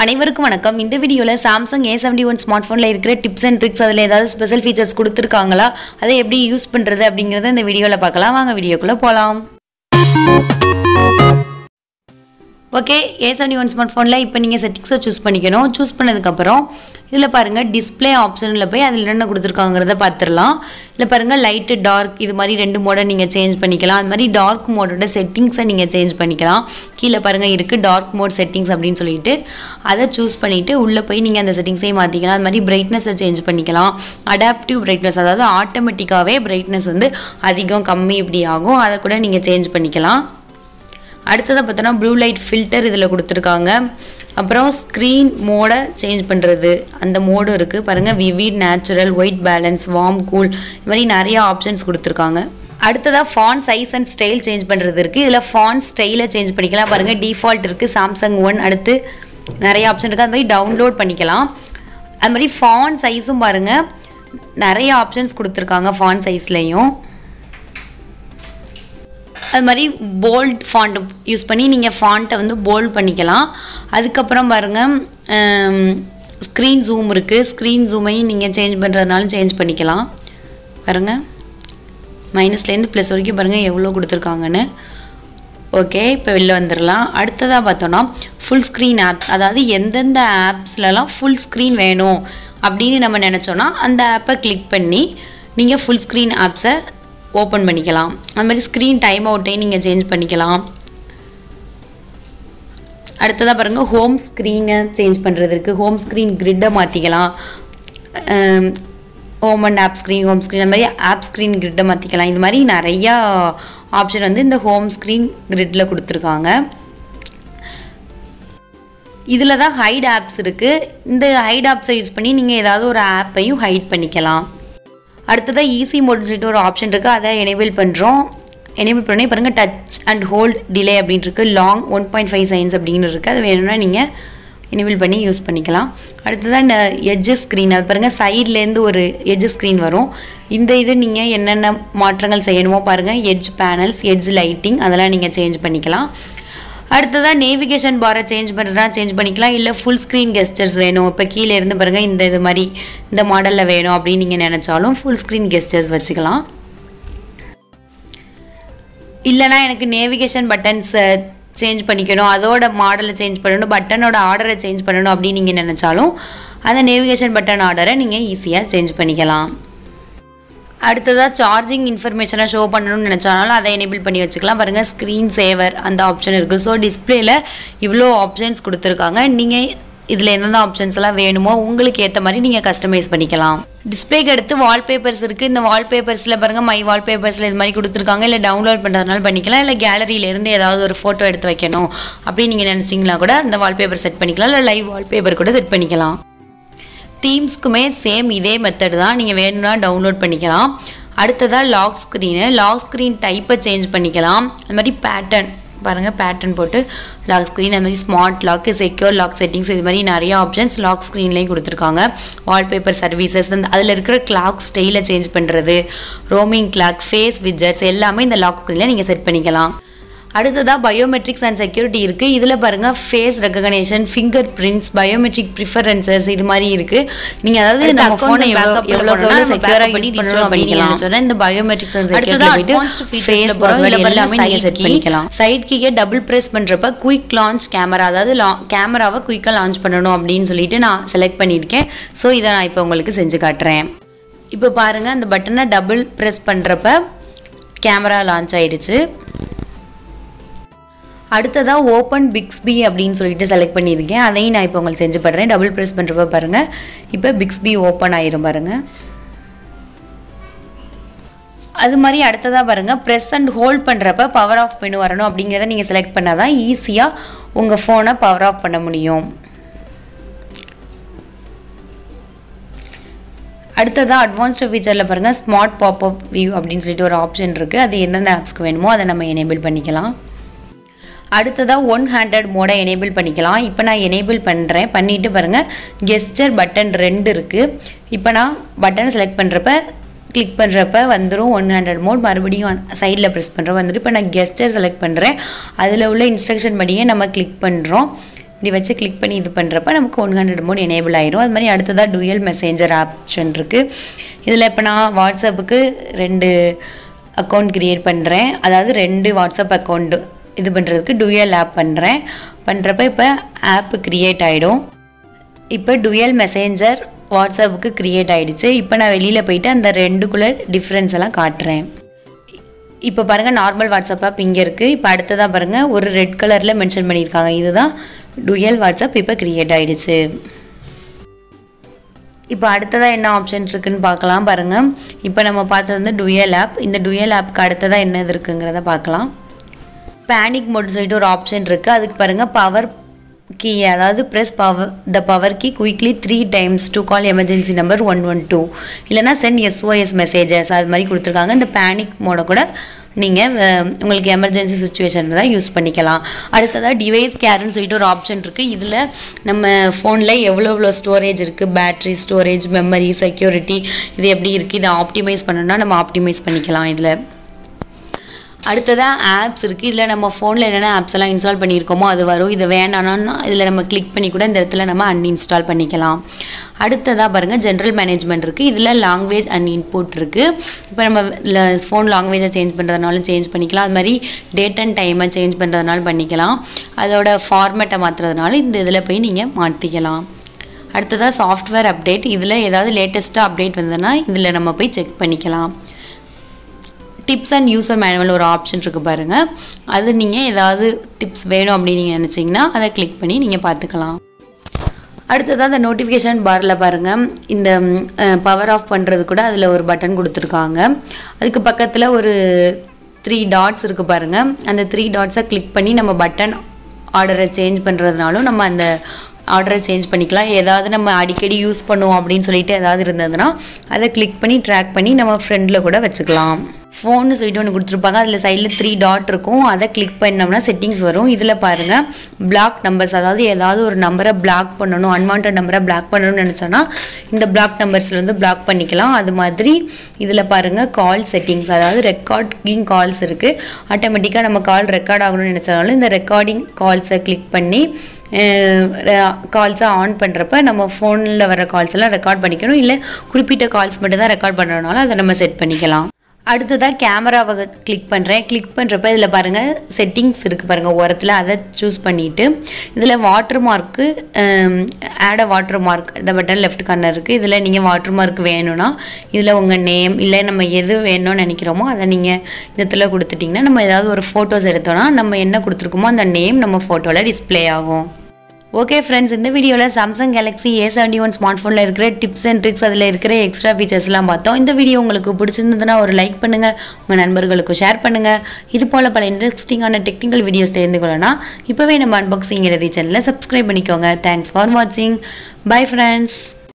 அனைவருக்கும் வணக்கம். இந்த வீடியோல Samsung A71 ஸ்மார்ட்போன்ல இருக்கிற டிப்ஸ் அண்ட் ட்ரிக்ஸ் அதுல ஏதாவது ஸ்பெஷல் ஃபீச்சர்ஸ் கொடுத்திருக்காங்களா, அதை எப்படி யூஸ் பண்றது அப்படிங்கறத இந்த வீடியோல பார்க்கலாம். வாங்க வீடியோக்குள்ள போலாம். ஓகே, A71 ஸ்மார்ட்போன்ல இப்போ நீங்க செட்டிங்ஸை சூஸ் பண்ணிக்கணும். சூஸ் பண்ணதுக்கு அப்புறம் இதுல பாருங்க டிஸ்ப்ளே ஆப்ஷன்ல போய் அதில் என்ன கொடுத்திருக்காங்கறத பார்த்துடலாம். இதுல பாருங்க லைட் டார்க் இது மாதிரி ரெண்டு மோட நீங்க சேஞ்ச் பண்ணிக்கலாம். அந்த மாதிரி டார்க் மோடோட செட்டிங்ஸை நீங்க சேஞ்ச் பண்ணிக்கலாம். கீழே பாருங்க இருக்கு டார்க் மோட் செட்டிங்ஸ் அப்படின்னு சொல்லிட்டு அதை சூஸ் பண்ணிட்டு உள்ள போய் நீங்க அந்த செட்டிங்ஸையும் மாத்திக்கலாம். அது மாதிரி பிரைட்னஸை சேஞ்ச் பண்ணிக்கலாம். அடாப்டிவ் பிரைட்னஸ் அதாவது ஆட்டோமேட்டிக்காவே பிரைட்னஸ் வந்து அதிகம் கம்மி இப்படி ஆகும். அதை கூட நீங்க சேஞ்ச் பண்ணிக்கலாம். அடுத்ததாக பார்த்தோன்னா ப்ளூ லைட் ஃபில்டர் இதில் கொடுத்துருக்காங்க. அப்புறம் ஸ்க்ரீன் மோடை சேஞ்ச் பண்ணுறது அந்த மோடு இருக்குது பாருங்கள். Vivid, natural, white balance, warm, cool இது மாதிரி நிறையா ஆப்ஷன்ஸ் கொடுத்துருக்காங்க. அடுத்ததாக font size and style change பண்ணுறது இருக்குது. இதில் ஃபாண்ட் ஸ்டைலை சேஞ்ச் பண்ணிக்கலாம். பாருங்கள் டிஃபால்ட் இருக்குது Samsung 1. அடுத்து நிறைய ஆப்ஷன் இருக்குது. அது மாதிரி டவுன்லோட் பண்ணிக்கலாம். அது மாதிரி ஃபாண்ட் சைஸும் பாருங்கள் நிறைய ஆப்ஷன்ஸ் கொடுத்துருக்காங்க. ஃபாண்ட் சைஸ்லேயும் அது மாதிரி போல்ட் ஃபாண்ட் யூஸ் பண்ணி நீங்கள் ஃபாண்ட்டை வந்து போல்ட் பண்ணிக்கலாம். அதுக்கப்புறம் பாருங்கள் ஸ்க்ரீன் ஜூம் இருக்குது. ஸ்க்ரீன் ஜூமையும் நீங்கள் சேஞ்ச் பண்ணுறதுனாலும் சேஞ்ச் பண்ணிக்கலாம். பாருங்கள் மைனஸ்லேருந்து ப்ளஸ் வரைக்கும் பாருங்கள் எவ்வளோ கொடுத்துருக்காங்கன்னு. ஓகே, இப்போ வெளில வந்துடலாம். அடுத்ததாக பார்த்தோன்னா ஃபுல் ஸ்க்ரீன் ஆப்ஸ், அதாவது எந்தெந்த ஆப்ஸ்லலாம் ஃபுல் ஸ்க்ரீன் வேணும் அப்படின்னு நம்ம நினச்சோன்னா அந்த ஆப்பை கிளிக் பண்ணி நீங்கள் ஃபுல் ஸ்க்ரீன் ஆப்ஸை ஓப்பன் பண்ணிக்கலாம். அது மாதிரி ஸ்க்ரீன் டைம் அவுட்டையும் நீங்கள் சேஞ்ச் பண்ணிக்கலாம். அடுத்ததாக பாருங்கள் ஹோம் ஸ்க்ரீனை சேஞ்ச் பண்ணுறது இருக்குது. ஹோம் ஸ்க்ரீன் கிரிட்டை மாற்றிக்கலாம். Home and app screen, home screen அந்த மாதிரி ஆப் ஸ்க்ரீன் கிரிட்டை மாற்றிக்கலாம். இது மாதிரி நிறையா ஆப்ஷன் வந்து இந்த ஹோம் ஸ்க்ரீன் கிரிட்டில் கொடுத்துருக்காங்க. இதில் தான் ஹைட் ஆப்ஸ் இருக்குது. இந்த ஹைட் ஆப்ஸை யூஸ் பண்ணி நீங்கள் ஏதாவது ஒரு ஆப்பையும் ஹைட் பண்ணிக்கலாம். அடுத்ததாக ஈஸி மோட்னு சொல்லிட்டு ஒரு ஆப்ஷன் இருக்குது. அதை எனேபிள் பண்ணுறோம். எனேபிள் பண்ணி பாருங்கள் டச் அண்ட் ஹோல்ட் டிலே அப்படின்ட்டு இருக்குது. லாங் 1.5 செகண்ட்ஸ் அப்படின்னு இருக்குது. அது வேணும்னா நீங்கள் எனேபிள் பண்ணி யூஸ் பண்ணிக்கலாம். அடுத்ததாக இந்த எட்ஜஸ் ஸ்க்ரீன், அது பாருங்கள் சைட்லேருந்து ஒரு எட்ஜஸ் ஸ்க்ரீன் வரும். இந்த இது நீங்கள் என்னென்ன மாற்றங்கள் செய்யணுமோ பாருங்கள். எட்ஜ் பேனல்ஸ், எட்ஜ் லைட்டிங் அதெல்லாம் நீங்கள் சேஞ்ச் பண்ணிக்கலாம். அடுத்ததாக நேவிகேஷன் பாரை சேஞ்ச் பண்ணுறதுனா சேஞ்ச் பண்ணிக்கலாம். இல்லை ஃபுல் ஸ்க்ரீன் கெஸ்டர்ஸ் வேணும், இப்போ கீழே இருந்து பாருங்கள் இந்த இது மாதிரி இந்த மாடலில் வேணும் அப்படின்னு நீங்கள் நினச்சாலும் ஃபுல் ஸ்க்ரீன் கெஸ்டர்ஸ் வச்சுக்கலாம். இல்லைனா எனக்கு நேவிகேஷன் பட்டன்ஸை சேஞ்ச் பண்ணிக்கணும், அதோட மாடலை சேஞ்ச் பண்ணணும், பட்டனோட ஆர்டரை சேஞ்ச் பண்ணணும் அப்படின்னு நீங்கள் நினச்சாலும் அந்த நேவிகேஷன் பட்டன் ஆர்டரை நீங்கள் ஈஸியாக சேஞ்ச் பண்ணிக்கலாம். அடுத்ததாக சார்ஜிங் இன்ஃபர்மேஷனை ஷோ பண்ணணும்னு நினச்சாலும் அதை எனேபிள் பண்ணி வச்சுக்கலாம். பாருங்கள் ஸ்க்ரீன் சேவர் அந்த ஆப்ஷன் இருக்குது. ஸோ டிஸ்பிளேயில் இவ்வளோ ஆப்ஷன்ஸ் கொடுத்துருக்காங்க. நீங்கள் இதில் என்னென்ன ஆப்ஷன்ஸ் எல்லாம் வேணுமோ உங்களுக்கு ஏற்ற மாதிரி நீங்கள் கஸ்டமைஸ் பண்ணிக்கலாம். டிஸ்பிளேக்கு அடுத்து வால்பேப்பர்ஸ் இருக்குது. இந்த வால்பேப்பர்ஸில் பாருங்கள் மை வால்பேப்பர்ஸில் இது மாதிரி கொடுத்துருக்காங்க. இல்லை டவுன்லோட் பண்ணுறதுனால பண்ணிக்கலாம். இல்லை கேலரியிலேருந்து ஏதாவது ஒரு ஃபோட்டோ எடுத்து வைக்கணும் அப்படின்னு நீங்கள் நினச்சிங்கன்னா கூட அந்த வால்பேப்பர் செட் பண்ணிக்கலாம். இல்லை லைவ் வால்பேப்பர் கூட செட் பண்ணிக்கலாம். தீம்ஸ்க்குமே சேம் இதே மெத்தட் தான். நீங்கள் வேணும்னா டவுன்லோட் பண்ணிக்கலாம். அடுத்ததாக லாக் ஸ்க்ரீனு, லாக் ஸ்க்ரீன் டைப்பை சேஞ்ச் பண்ணிக்கலாம். அது மாதிரி பேட்டர்ன் பாருங்கள், பேட்டர்ன் போட்டு லாக் ஸ்க்ரீன், அது மாதிரி smart lock, secure lock settings இது மாதிரி நிறைய ஆப்ஷன்ஸ் லாக் ஸ்க்ரீன்லேயும் கொடுத்துருக்காங்க. வால்பேப்பர் சர்வீசஸ், அதில் இருக்கிற கிளாக் ஸ்டைலை சேஞ்ச் பண்ணுறது, ரோமிங் கிளாக், ஃபேஸ் விட்ஜெட்ஸ் எல்லாமே இந்த லாக் ஸ்க்ரீனில் நீங்கள் செட் பண்ணிக்கலாம். அடுத்ததாக பயோமெட்ரிக்ஸ் அண்ட் செக்யூரிட்டி இருக்குது. இதில் பாருங்கள் face recognition, fingerprints, biometric preferences இது மாதிரி இருக்குது. நீங்கள் அதாவது நம்ம ஃபோனை எவ்வளோ செக்யூராக யூஸ் பண்ணணும் அப்படின்னு சொன்னால் இந்த biometrics and security face password எல்லாமே நீங்கள் செட் பண்ணிக்கலாம். சைட் கீயை டபுள் ப்ரெஸ் பண்ணுறப்ப குயிக் லான்ச் கேமரா, அதாவது கேமராவை குயிக்காக லான்ச் பண்ணணும் அப்படின்னு சொல்லிட்டு நான் செலக்ட் பண்ணியிருக்கேன். ஸோ இதை நான் இப்போ உங்களுக்கு செஞ்சு காட்டுறேன். இப்போ பாருங்கள் அந்த பட்டனை டபுள் ப்ரெஸ் பண்ணுறப்ப கேமரா லான்ச் ஆகிடுச்சு. அடுத்ததாக ஓப்பன் பிக்ஸ்பி அப்படின்னு சொல்லிட்டு செலக்ட் பண்ணியிருக்கேன். அதையும் நான் இப்போ உங்களுக்கு செஞ்சு பண்ணுறேன். டபுள் ப்ரெஸ் பண்ணுறப்ப பாருங்கள் இப்போ பிக்ஸ்பி ஓப்பன் ஆயிரும் பாருங்கள். அது மாதிரி அடுத்ததாக பாருங்கள் ப்ரெஸ் அண்ட் ஹோல்ட் பண்ணுறப்ப பவர் ஆஃப் மெனு வரணும் அப்படிங்கிறத நீங்கள் செலக்ட் பண்ணால் தான் ஈஸியாக உங்கள் ஃபோனை பவர் ஆஃப் பண்ண முடியும். அடுத்ததாக அட்வான்ஸ்டு ஃபீச்சரில் பாருங்கள் ஸ்மார்ட் பாப்அப் வியூ அப்படின்னு சொல்லிட்டு ஒரு ஆப்ஷன் இருக்குது. அது எந்தெந்த ஆப்ஸ்க்கு வேணுமோ அதை நம்ம எனேபிள் பண்ணிக்கலாம். அடுத்ததாக ஒன் ஹேண்டட் மோடை எனேபிள் பண்ணிக்கலாம். இப்போ நான் எனேபிள் பண்ணுறேன். பண்ணிவிட்டு பாருங்கள் கெஸ்டர் பட்டன் 2 இருக்குது. இப்போ நான் பட்டனை செலக்ட் பண்ணுறப்ப கிளிக் பண்ணுறப்ப வந்துடும் ஒன் ஹேண்டட் மோட். மறுபடியும் சைடில் ப்ரெஸ் பண்ணுறப்ப வந்துட்டு இப்போ நான் கெஸ்டர் செலக்ட் பண்ணுறேன். அதில் உள்ள இன்ஸ்ட்ரக்ஷன் படியே நம்ம கிளிக் பண்ணுறோம். இப்படி வச்சு கிளிக் பண்ணி இது பண்ணுறப்ப நமக்கு 100 மோட் எனேபிள் ஆயிரும். அது மாதிரி அடுத்ததாக டூயல் மெசேஞ்சர் ஆப்ஷன் இருக்குது. இதில் இப்போ நான் வாட்ஸ்அப்புக்கு 2 அக்கௌண்ட் க்ரியேட் பண்ணுறேன். அதாவது 2 வாட்ஸ்அப் அக்கௌண்ட் இது பண்ணுறதுக்கு டூயல் ஆப் பண்ணுறப்ப இப்போ ஆப்பு க்ரியேட் ஆகிடும். இப்போ டூயல் மெசேஞ்சர் வாட்ஸ்அப்புக்கு க்ரியேட் ஆகிடுச்சு. இப்போ நான் வெளியில் போயிட்டு அந்த 2க்குள்ளே டிஃப்ரென்ஸ் எல்லாம் காட்டுறேன். இப்போ பாருங்கள் நார்மல் வாட்ஸ்அப் ஆப் இங்கே இருக்குது. இப்போ அடுத்ததாக பாருங்கள் ஒரு ரெட் கலரில் மென்ஷன் பண்ணியிருக்காங்க. இதுதான் டூயல் வாட்ஸ்அப் இப்போ க்ரியேட் ஆகிடுச்சு. இப்போ அடுத்ததாக என்ன ஆப்ஷன் இருக்குதுன்னு பார்க்கலாம். பாருங்கள் இப்போ நம்ம பார்த்தது வந்து டூயல் ஆப். இந்த டூயல் ஆப்புக்கு அடுத்ததாக என்னது இருக்குங்கிறத பார்க்கலாம். பேனிக் மோட் சொல்லிட்டு ஒரு ஆப்ஷன் இருக்குது. அதுக்கு பாருங்கள் பவர் கீ, அதாவது press power key quickly 3 times to call emergency number 112 இல்லைனா சென்ட் SOS மெசேஜஸ் அது மாதிரி கொடுத்துருக்காங்க. இந்த பேனிக் மோடை கூட நீங்கள் உங்களுக்கு எமர்ஜென்சி சுச்சுவேஷன் தான் யூஸ் பண்ணிக்கலாம். அடுத்ததாக டிவைஸ் கேர்னு சொல்லிட்டு ஒரு ஆப்ஷன் இருக்குது. இதில் நம்ம ஃபோனில் எவ்வளோ ஸ்டோரேஜ் இருக்குது, பேட்ரி, ஸ்டோரேஜ், மெமரி, செக்யூரிட்டி இது எப்படி இருக்குது, இதை ஆப்டிமைஸ் பண்ணணும்னா நம்ம ஆப்டிமைஸ் பண்ணிக்கலாம். இதில் அடுத்ததாக ஆப்ஸ் இருக்குது. இதில் நம்ம ஃபோனில் என்னென்ன ஆப்ஸ் எல்லாம் இன்ஸ்டால் பண்ணியிருக்கோமோ அது வரும். இதை வேண்டாம்னா இதில் நம்ம கிளிக் பண்ணி கூட இந்த இடத்துல நம்ம அன்இன்ஸ்டால் பண்ணிக்கலாம். அடுத்ததாக பாருங்கள் ஜென்ரல் மேனேஜ்மெண்ட் இருக்குது. இதில் லாங்குவேஜ் அண்ட் இன்புட் இருக்குது. இப்போ நம்ம ஃபோன் லாங்குவேஜை சேஞ்ச் பண்ணுறதுனாலும் சேஞ்ச் பண்ணிக்கலாம். அது மாதிரி டேட் அண்ட் டைமை சேஞ்ச் பண்ணுறதுனாலும் பண்ணிக்கலாம். அதோட ஃபார்மேட்டை மாற்றுறதுனால இந்த இதில் போய் நீங்கள் மாற்றிக்கலாம். அடுத்ததாக சாஃப்ட்வேர் அப்டேட். இதில் ஏதாவது லேட்டஸ்ட்டாக அப்டேட் வந்ததுன்னா இதில் நம்ம போய் செக் பண்ணிக்கலாம். டிப்ஸ் அண்ட் யூசர் மேனுவல் ஒரு ஆப்ஷன் இருக்குது பாருங்கள். அது நீங்கள் ஏதாவது டிப்ஸ் வேணும் அப்படின்னு நீங்கள் நினச்சிங்கன்னா அதை கிளிக் பண்ணி நீங்கள் பார்த்துக்கலாம். அடுத்ததாக அந்த நோட்டிஃபிகேஷன் பாரில் பாருங்கள் இந்த பவர் ஆஃப் பண்ணுறது கூட அதில் ஒரு பட்டன் கொடுத்துருக்காங்க. அதுக்கு பக்கத்தில் ஒரு 3 டாட்ஸ் இருக்குது பாருங்கள். அந்த 3 டாட்ஸை கிளிக் பண்ணி நம்ம பட்டன் ஆர்டரை சேஞ்ச் பண்ணுறதுனாலும் நம்ம அந்த ஆர்டரை சேஞ்ச் பண்ணிக்கலாம். ஏதாவது நம்ம அடிக்கடி யூஸ் பண்ணுவோம் அப்படின்னு சொல்லிட்டு ஏதாவது இருந்ததுன்னா அதை கிளிக் பண்ணி ட்ராக் பண்ணி நம்ம ஃப்ரெண்டில் கூட வச்சுக்கலாம். ஃபோன்னு சொல்லிட்டு ஒன்று கொடுத்துருப்பாங்க. அதில் சைடில் 3 டாட் இருக்கும். அதை கிளிக் பண்ணோம்னா செட்டிங்ஸ் வரும். இதில் பாருங்கள் பிளாக் நம்பர்ஸ், அதாவது ஏதாவது ஒரு நம்பரை பிளாக் பண்ணணும், அன்வான்ட் நம்பரை பிளாக் பண்ணணும்னு நினச்சோன்னா இந்த பிளாக் நம்பர்ஸில் வந்து பிளாக் பண்ணிக்கலாம். அது மாதிரி இதில் பாருங்கள் கால் செட்டிங்ஸ், அதாவது ரெக்கார்டிங் கால்ஸ் இருக்குது. ஆட்டோமேட்டிக்காக நம்ம கால் ரெக்கார்ட் ஆகணும்னு நினச்சாலும் இந்த ரெக்கார்டிங் கால்ஸை கிளிக் பண்ணி கால்ஸை ஆன் பண்ணுறப்ப நம்ம ஃபோனில் வர கால்ஸ் எல்லாம் ரெக்கார்ட் பண்ணிக்கணும். இல்லை குறிப்பிட்ட கால்ஸ் மட்டும் தான் ரெக்கார்ட் பண்ணுறதுனால அதை நம்ம செட் பண்ணிக்கலாம். அடுத்ததாக கேமராவை கிளிக் பண்ணுறேன். கிளிக் பண்ணுறப்ப இதில் பாருங்கள் செட்டிங்ஸ் இருக்குது பாருங்கள் ஓரத்தில், அதை சூஸ் பண்ணிவிட்டு இதில் watermark add watermark இந்த பட்டன் லெஃப்ட் கார்னர் இருக்குது. இதில் நீங்கள் வாட்டர் மார்க் வேணும்னா இதில் உங்கள் நேம் இல்லை நம்ம எது வேணும்னு நினைக்கிறோமோ அதை நீங்கள் இதில் கொடுத்துட்டிங்கன்னா நம்ம ஏதாவது ஒரு ஃபோட்டோஸ் எடுத்தோன்னா நம்ம என்ன கொடுத்துருக்கோமோ அந்த நேம் நம்ம ஃபோட்டோவில் டிஸ்பிளே ஆகும். ஓகே ஃப்ரெண்ட்ஸ், இந்த வீடியோவில் சாம்சங் கேலக்ஸி A71 ஸ்மார்ட் ஃபோனில் இருக்கிற டிப்ஸ் அண்ட் ட்ரிக்ஸ், அதில் இருக்கிற எக்ஸ்ட்ரா ஃபீச்சர்ஸ்லாம் பார்த்தோம். இந்த வீடியோ உங்களுக்கு பிடிச்சிருந்ததுன்னா ஒரு லைக் பண்ணுங்கள், உங்கள் நண்பர்களுக்கும் ஷேர் பண்ணுங்கள். இது போல் பல இன்ட்ரெஸ்டிங்கான டெக்னிக்கல் வீடியோஸ் தெரிந்து கொள்ளலாம் இப்போவே நம்ம அன்பாக்சிங் சேனலை சப்ஸ்கிரைப் பண்ணிக்கோங்க. தேங்க்ஸ் ஃபார் வாட்சிங். Bye friends.